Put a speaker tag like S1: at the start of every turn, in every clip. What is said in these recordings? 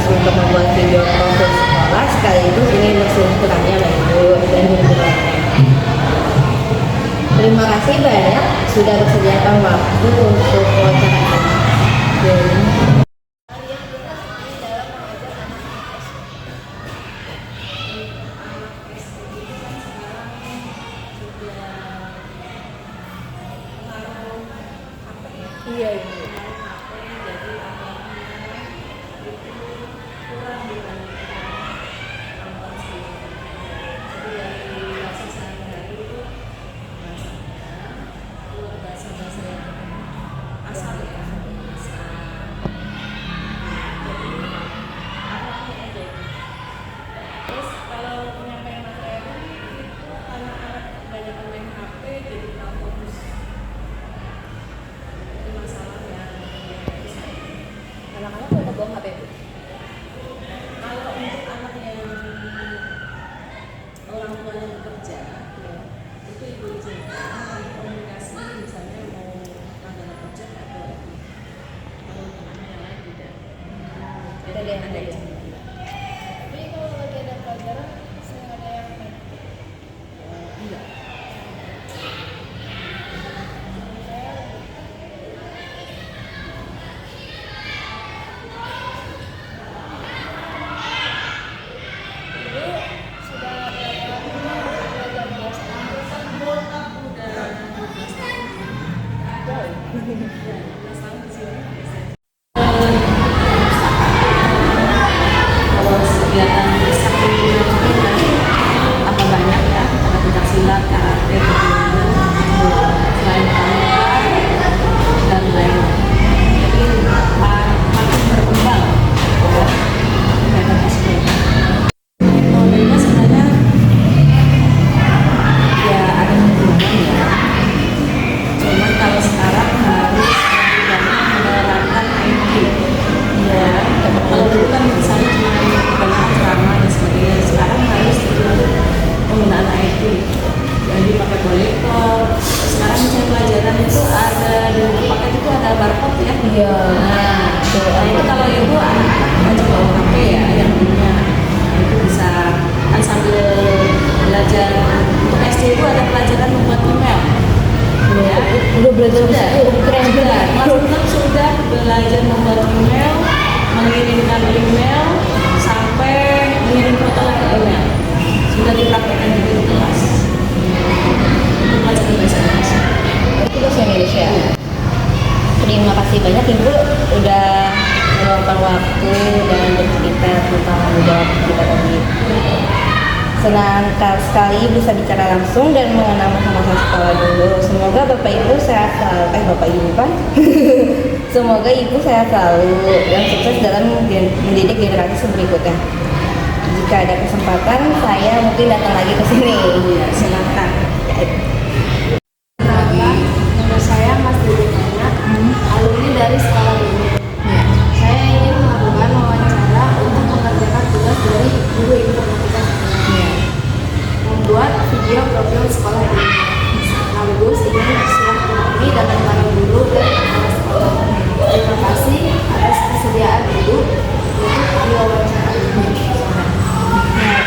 S1: untuk membuat video profil sekolah sekaligus ingin bersilaturahmi sama ibu dan guru-gurunya. Terima kasih banyak sudah bersediakan waktu untuk wawancara ini. Iya, anak-anak pada buang HP bu.
S2: Kalau untuk anak yang orang tuanya bekerja, itu ibu izinkan komunikasi misalnya mau tanggal kerja atau kalau anaknya yang lain tidak. Jadi ada izin.
S3: Tapi kalau lagi ada pelajaran sering ada yang main.
S2: Enggak. Kalau kegiatan sakti apa banyak ya, ada pencaksilat, karate, selain pramuka dan lain. Jadi makin berkembang kegiatan ekskul. Modelnya sebenarnya ya ada kekurangan ya. Cuman kalau sekarang harus menerapkan IT. Ya, kalau dulu kan misalnya cuma kebanyakan ceramah dan sebagainya. Sekarang harus penggunaan IT. Jadi pakai proyektor. Sekarang misalnya pelajaran itu ada di paket itu ada barcode ya.
S1: Iya.
S2: Nah itu kalau ibu anak-anak baca bawa HP ya yang punya itu bisa kan sambil belajar. Untuk SD itu ada pelajaran membuat email. Ya,
S1: Udah belajar
S2: sudah,
S1: keren juga.
S2: Mas sudah belajar membuat email, mengirimkan email, sampai mengirim foto ke email. Sudah dipraktekkan juga di kelas. Untuk pelajaran bahasa Indonesia.
S1: Itu bahasa Indonesia. Terima kasih banyak ibu udah meluangkan waktu dan bercerita tentang tanggung jawab kita tadi. Senang sekali bisa bicara langsung dan mengenal masa-masa sekolah dulu. Semoga Bapak Ibu sehat selalu. Bapak Ibu kan? Semoga Ibu sehat selalu dan sukses dalam mendidik generasi berikutnya. Jika ada kesempatan, saya mungkin datang lagi ke sini.
S2: Ya, silakan.
S3: Nama saya Mas Dede Tanya, alumni dari sekolah ini. Saya ingin melakukan wawancara untuk mengerjakan tugas dari guru informatika. Membuat video profil sekolah ini. Sekaligus ingin bersilaturahmi dengan para guru dan kepala sekolah. Terima kasih atas kesediaan ibu untuk diwawancara ini.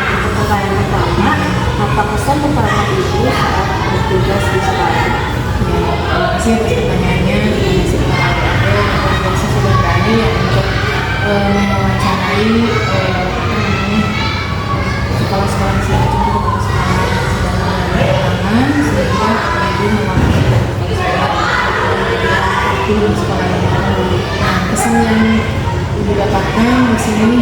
S2: Untuk pertanyaan pertama, apa kesan pertama ibu saat bertugas di sekolah?
S4: Terima kasih atas pertanyaannya. Terima kasih kepada adik-adik yang sudah berani ya untuk mewawancarai sekolah-sekolah di sini untuk sekolah sedang sehingga ibu mewakili sekolah sekolah ini. Nah, kesan yang ibu dapatkan di sini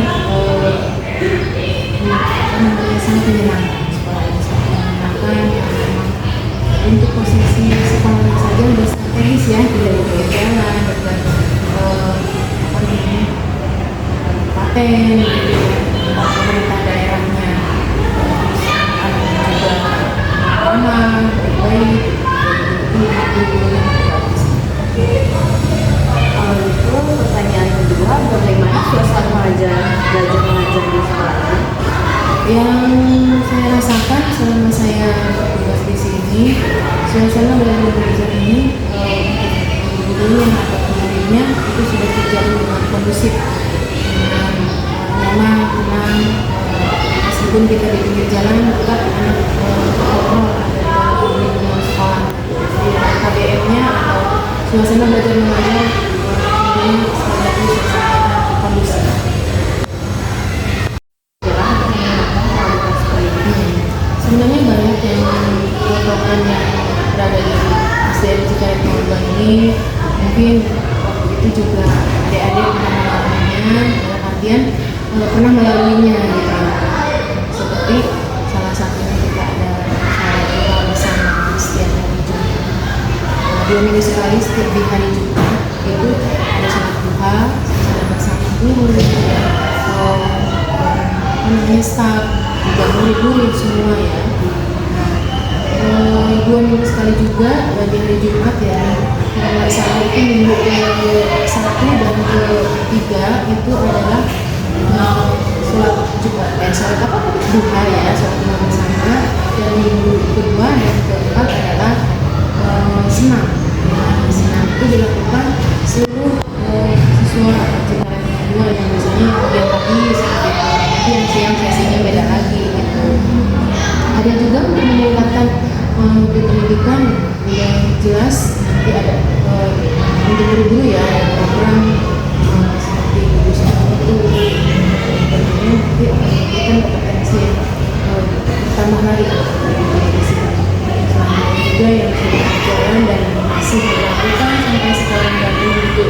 S4: sangat menyenangkan. Sekolah ini sangat menyenangkan yang memang untuk posisi sekolah saja sudah strategis ya, tidak ada jalan dan apa namanya paten pemerintah daerahnya juga ramah baik
S2: Kalau itu pertanyaan kedua, bagaimana suasana belajar mengajar di sekolah ini?
S4: yang saya rasakan selama saya bertugas di sini, suasana belajar ini gurunya atau muridnya itu sudah terjalin dengan kondusif, dengan meskipun kita di pinggir jalan tetap anak kontrol ada di lingkungan sekolah. Jadi KBM-nya atau suasana belajar mengajar ini sekali lagi suasana kondusif. Sebenarnya banyak yang program yang berada di SDN Cikaret Magelang ini mungkin waktu itu juga adik-adik pernah mengalaminya, dalam artian pernah melaluinya gitu. Seperti salah satunya kita ada sholat duha bersama setiap hari Jumat. 2 minggu sekali setiap di hari Jumat itu ada sholat duha bersama guru, staf, juga murid-murid semua ya. 2 minggu sekali juga di hari Jumat ya. Kalau nggak salah itu minggu ke-1 dan ke-3 itu adalah sholat duha ya, sholat duha bersama. Dan minggu kedua dan keempat adalah senam. Senam itu dilakukan seluruh siswa Cikaret kedua yang biasanya bagian pagi sampai yang siang sesinya beda lagi gitu. Ada juga untuk meningkatkan mutu pendidikan yang jelas nanti ada untuk guru-guru ya, ada program seperti gugus itu tentunya nanti akan memberikan kompetensi tambah lagi di sini. Selanjutnya juga yang sudah berjalan dan masih dilakukan sampai sekarang dan untuk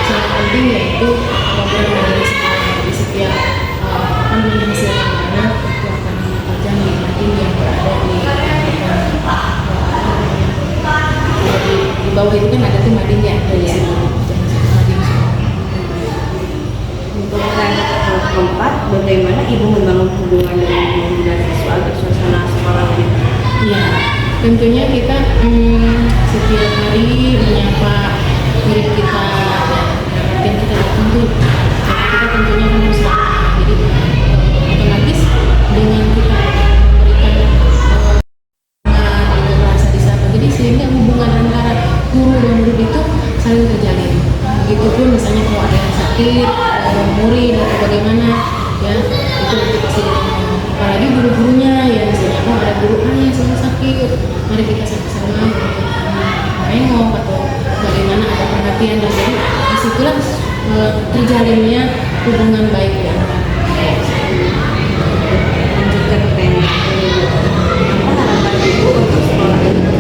S4: sangat penting yaitu program dari sekolah. Jadi setiap menghasilkan anak itu akan dipajang di mading yang berada di bawah itu kan ada tuh madingnya dari sini.
S1: Untuk yang keempat, bagaimana ibu membangun hubungan dengan guru dan siswa agar suasana sekolah ini?
S4: Iya, tentunya kita setiap hari menyapa murid kita dan kita tuntut. Kita tentunya harus jadi otomatis dengan kita memberikan bahasa disapa, jadi sehingga hubungan antara guru dan murid itu saling terjalin. Begitupun misalnya kalau ada yang sakit, murid atau bagaimana ya, itu pasti ditanya. Apalagi guru-gurunya ya, misalnya oh ada guru yang sedang sakit, mari kita sama-sama nengok atau bagaimana, ada perhatian, dan jadi disitulah terjalinnya hubungan baik ya.
S1: Lanjutkan pertanyaan apa harapan ibu untuk sekolah ini?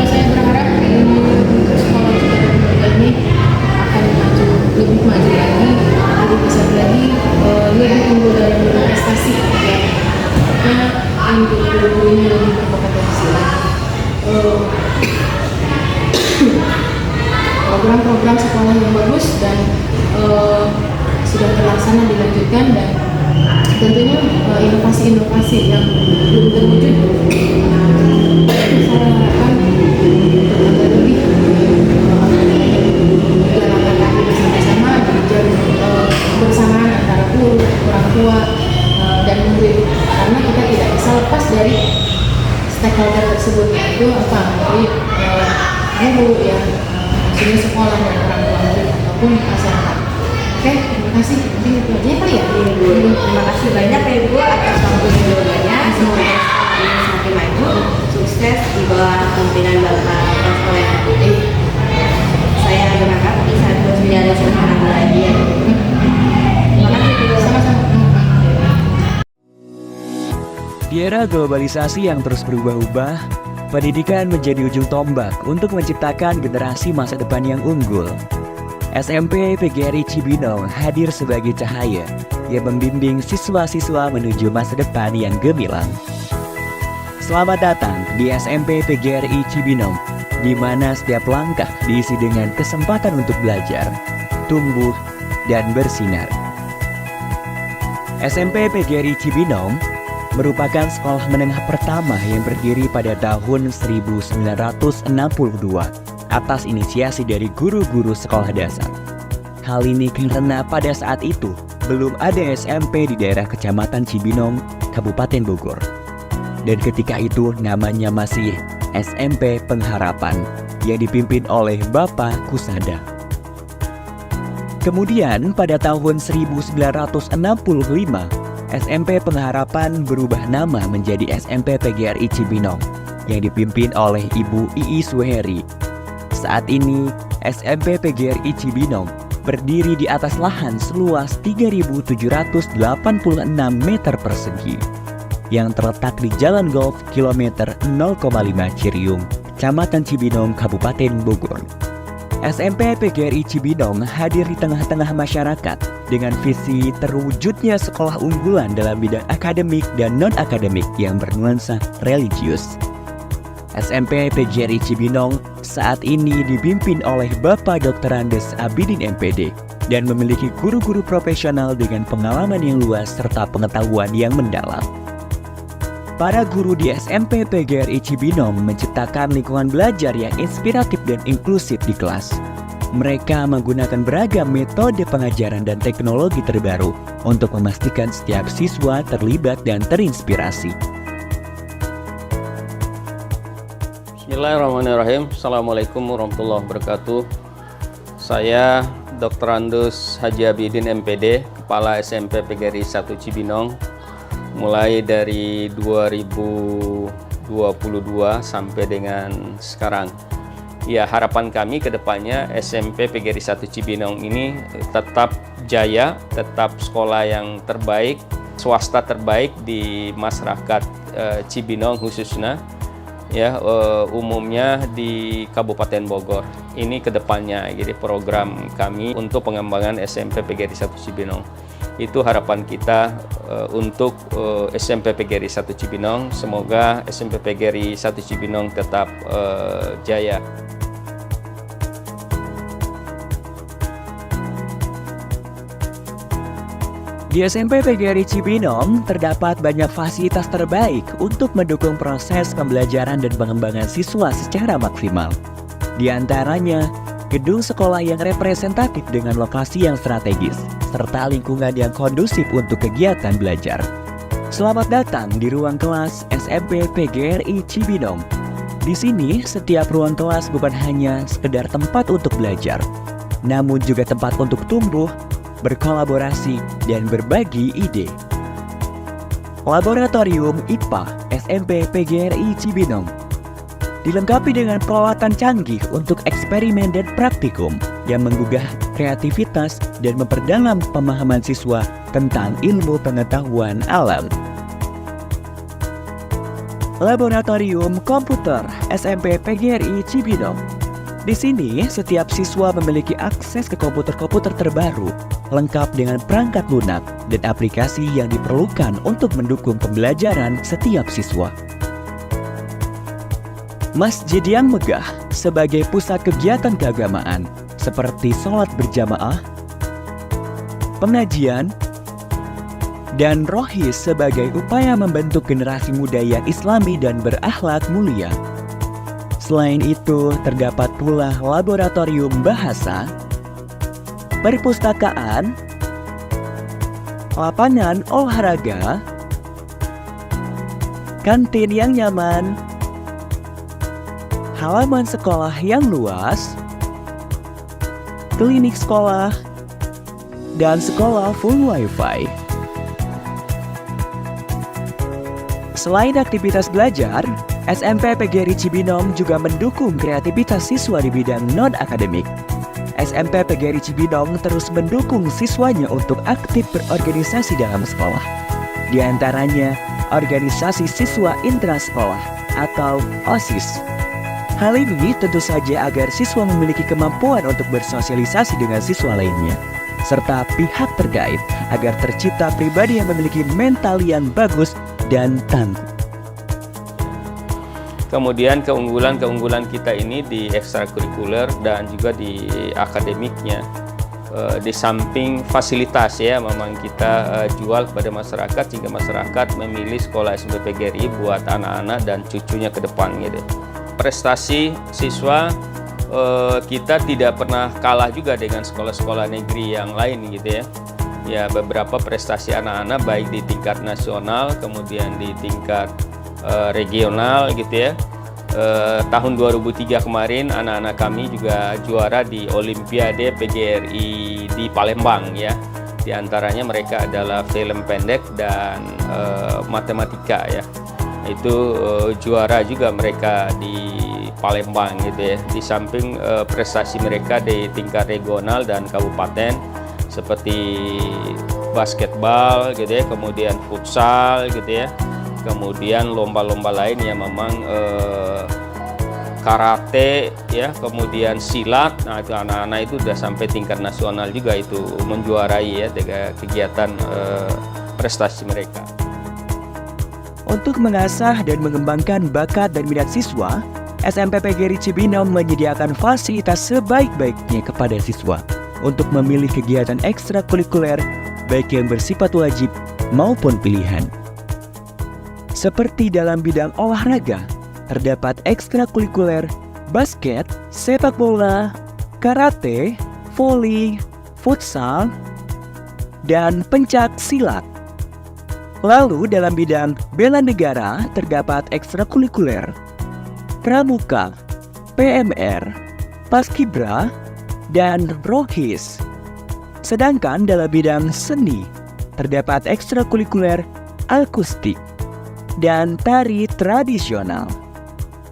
S4: Saya berharap untuk sekolah Cikaret ini akan lebih maju lagi, lebih besar lagi, lebih unggul dalam berprestasi ya. Karena untuk guru-gurunya lebih berkompetensi. Program-program sekolah yang bagus dan sudah terlaksana dilanjutkan, dan tentunya inovasi-inovasi yang belum terwujud saya harapkan agar lebih jalankan lagi bersama-sama, bersamaan antara guru, orang tua dan murid, karena kita tidak bisa lepas dari stakeholder tersebut, yaitu apa, murid, guru ya, maksudnya sekolah dan orang tua murid ataupun masyarakat. Oke, terima kasih. Mungkin itu aja kali ya.
S1: Terima kasih banyak ya Ibu atas waktunya jawabannya. Semoga sekolah ini semakin maju, sukses di bawah pimpinan Bapak Prof. Saya berharap bisa terus menjadi seorang lagi. Terima kasih Ibu.
S4: Sama-sama.
S5: Di era globalisasi yang terus berubah-ubah, pendidikan menjadi ujung tombak untuk menciptakan generasi masa depan yang unggul. SMP PGRI Cibinong hadir sebagai cahaya yang membimbing siswa-siswa menuju masa depan yang gemilang. Selamat datang di SMP PGRI Cibinong, di mana setiap langkah diisi dengan kesempatan untuk belajar, tumbuh, dan bersinar. SMP PGRI Cibinong merupakan sekolah menengah pertama yang berdiri pada tahun 1962 atas inisiasi dari guru-guru sekolah dasar. Hal ini karena pada saat itu belum ada SMP di daerah Kecamatan Cibinong, Kabupaten Bogor. Dan ketika itu namanya masih SMP Pengharapan yang dipimpin oleh Bapak Kusada. Kemudian pada tahun 1965, SMP Pengharapan berubah nama menjadi SMP PGRI Cibinong yang dipimpin oleh Ibu Iis Suheri. Saat ini, SMP PGRI Cibinong berdiri di atas lahan seluas 3.786 meter persegi yang terletak di Jalan Golf kilometer 0,5 Ciriung, Kecamatan Cibinong, Kabupaten Bogor. SMP PGRI Cibinong hadir di tengah-tengah masyarakat dengan visi terwujudnya sekolah unggulan dalam bidang akademik dan non-akademik yang bernuansa religius. SMP PGRI Cibinong saat ini dipimpin oleh Bapak Dr. Andes Abidin MPD dan memiliki guru-guru profesional dengan pengalaman yang luas serta pengetahuan yang mendalam. Para guru di SMP PGRI Cibinong menciptakan lingkungan belajar yang inspiratif dan inklusif di kelas. Mereka menggunakan beragam metode pengajaran dan teknologi terbaru untuk memastikan setiap siswa terlibat dan terinspirasi.
S6: Bismillahirrahmanirrahim. Assalamualaikum warahmatullahi wabarakatuh. Saya Dr. Andes Haji Abidin MPD, Kepala SMP PGRI 1 Cibinong, mulai dari 2022 sampai dengan sekarang. Ya, harapan kami ke depannya SMP PGRI 1 Cibinong ini tetap jaya, tetap sekolah yang terbaik, swasta terbaik di masyarakat Cibinong khususnya, ya umumnya di Kabupaten Bogor. Ini ke depannya, jadi program kami untuk pengembangan SMP PGRI 1 Cibinong. Itu harapan kita untuk SMP PGRI 1 Cibinong. Semoga SMP PGRI 1 Cibinong tetap jaya.
S5: Di SMP PGRI Cibinong terdapat banyak fasilitas terbaik untuk mendukung proses pembelajaran dan pengembangan siswa secara maksimal. Di antaranya, gedung sekolah yang representatif dengan lokasi yang strategis, serta lingkungan yang kondusif untuk kegiatan belajar. Selamat datang di ruang kelas SMP PGRI Cibinong. Di sini, setiap ruang kelas bukan hanya sekedar tempat untuk belajar, namun juga tempat untuk tumbuh, berkolaborasi, dan berbagi ide. Laboratorium IPA SMP PGRI Cibinong dilengkapi dengan peralatan canggih untuk eksperimen dan praktikum yang menggugah kreativitas dan memperdalam pemahaman siswa tentang ilmu pengetahuan alam. Laboratorium Komputer SMP PGRI Cibinong. Di sini, setiap siswa memiliki akses ke komputer-komputer terbaru, lengkap dengan perangkat lunak dan aplikasi yang diperlukan untuk mendukung pembelajaran setiap siswa. Masjid yang megah sebagai pusat kegiatan keagamaan seperti sholat berjamaah, pengajian, dan rohis sebagai upaya membentuk generasi muda yang islami dan berakhlak mulia. Selain itu, terdapat pula laboratorium bahasa, perpustakaan, lapangan olahraga, kantin yang nyaman, halaman sekolah yang luas, klinik sekolah, dan sekolah full wifi. Selain aktivitas belajar, SMP PGRI Cibinong juga mendukung kreativitas siswa di bidang non-akademik. SMP PGRI Cibinong terus mendukung siswanya untuk aktif berorganisasi dalam sekolah. Di antaranya, organisasi siswa intrasekolah atau OSIS. Hal ini tentu saja agar siswa memiliki kemampuan untuk bersosialisasi dengan siswa lainnya, serta pihak terkait agar tercipta pribadi yang memiliki mental yang bagus dan tangguh.
S6: Kemudian keunggulan kita ini di ekstrakurikuler dan juga di akademiknya. Di samping fasilitas ya, memang kita jual kepada masyarakat sehingga masyarakat memilih sekolah SMP PGRI buat anak-anak dan cucunya ke depan gitu. Prestasi siswa kita tidak pernah kalah juga dengan sekolah-sekolah negeri yang lain gitu ya. Ya, beberapa prestasi anak-anak baik di tingkat nasional kemudian di tingkat regional gitu ya. Tahun 2003 kemarin anak-anak kami juga juara di Olimpiade PGRI di Palembang ya. Di antaranya mereka adalah film pendek dan matematika ya. Itu juara juga mereka di Palembang gitu ya. Di samping prestasi mereka di tingkat regional dan kabupaten seperti basketball gitu ya, kemudian futsal gitu ya, kemudian lomba-lomba lain yang memang karate ya, kemudian silat. Nah, itu anak-anak itu udah sampai tingkat nasional juga, itu menjuarai ya dengan kegiatan prestasi mereka.
S5: Untuk mengasah dan mengembangkan bakat dan minat siswa, SMP PGRI Cibinong menyediakan fasilitas sebaik-baiknya kepada siswa untuk memilih kegiatan ekstrakurikuler baik yang bersifat wajib maupun pilihan. Seperti dalam bidang olahraga, terdapat ekstrakurikuler basket, sepak bola, karate, voli, futsal, dan pencak silat. Lalu dalam bidang bela negara terdapat ekstrakurikuler pramuka, PMR, paskibra, dan rohis. Sedangkan dalam bidang seni terdapat ekstrakurikuler akustik dan tari tradisional.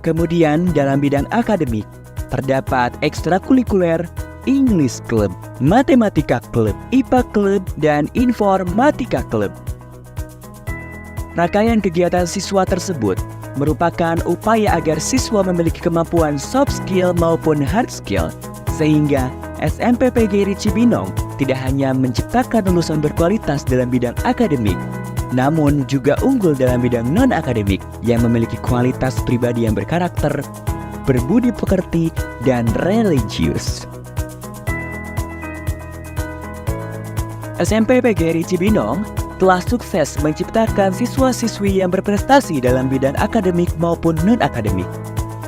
S5: Kemudian dalam bidang akademik terdapat ekstrakurikuler English Club, Matematika Club, IPA Club, dan Informatika Club. Rangkaian kegiatan siswa tersebut merupakan upaya agar siswa memiliki kemampuan soft skill maupun hard skill, sehingga SMP PGRI Cibinong tidak hanya menciptakan lulusan berkualitas dalam bidang akademik, namun juga unggul dalam bidang non-akademik yang memiliki kualitas pribadi yang berkarakter, berbudi pekerti, dan religius. SMP PGRI Cibinong telah sukses menciptakan siswa-siswi yang berprestasi dalam bidang akademik maupun non-akademik.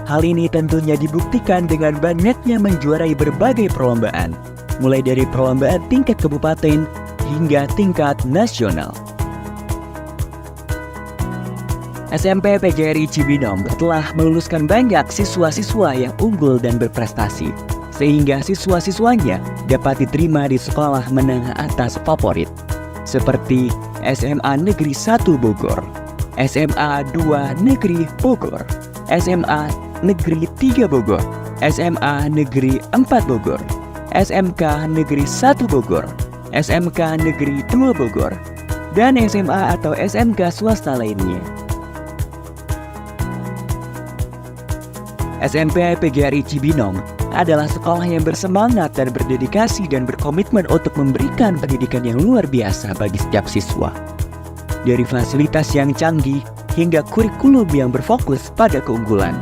S5: Hal ini tentunya dibuktikan dengan banyaknya menjuarai berbagai perlombaan, mulai dari perlombaan tingkat kabupaten hingga tingkat nasional. SMP PGRI Cibinong telah meluluskan banyak siswa-siswa yang unggul dan berprestasi, sehingga siswa-siswanya dapat diterima di sekolah menengah atas favorit, seperti SMA Negeri 1 Bogor, SMA 2 Negeri Bogor, SMA Negeri 3 Bogor, SMA Negeri 4 Bogor, SMK Negeri 1 Bogor, SMK Negeri 2 Bogor, dan SMA atau SMK swasta lainnya. SMP PGRI Cibinong adalah sekolah yang bersemangat dan berdedikasi dan berkomitmen untuk memberikan pendidikan yang luar biasa bagi setiap siswa. Dari fasilitas yang canggih hingga kurikulum yang berfokus pada keunggulan.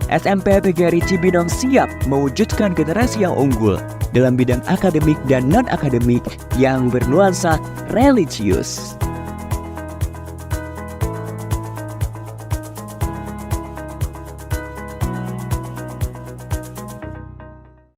S5: SMP PGRI Cibinong siap mewujudkan generasi yang unggul dalam bidang akademik dan non-akademik yang bernuansa religius.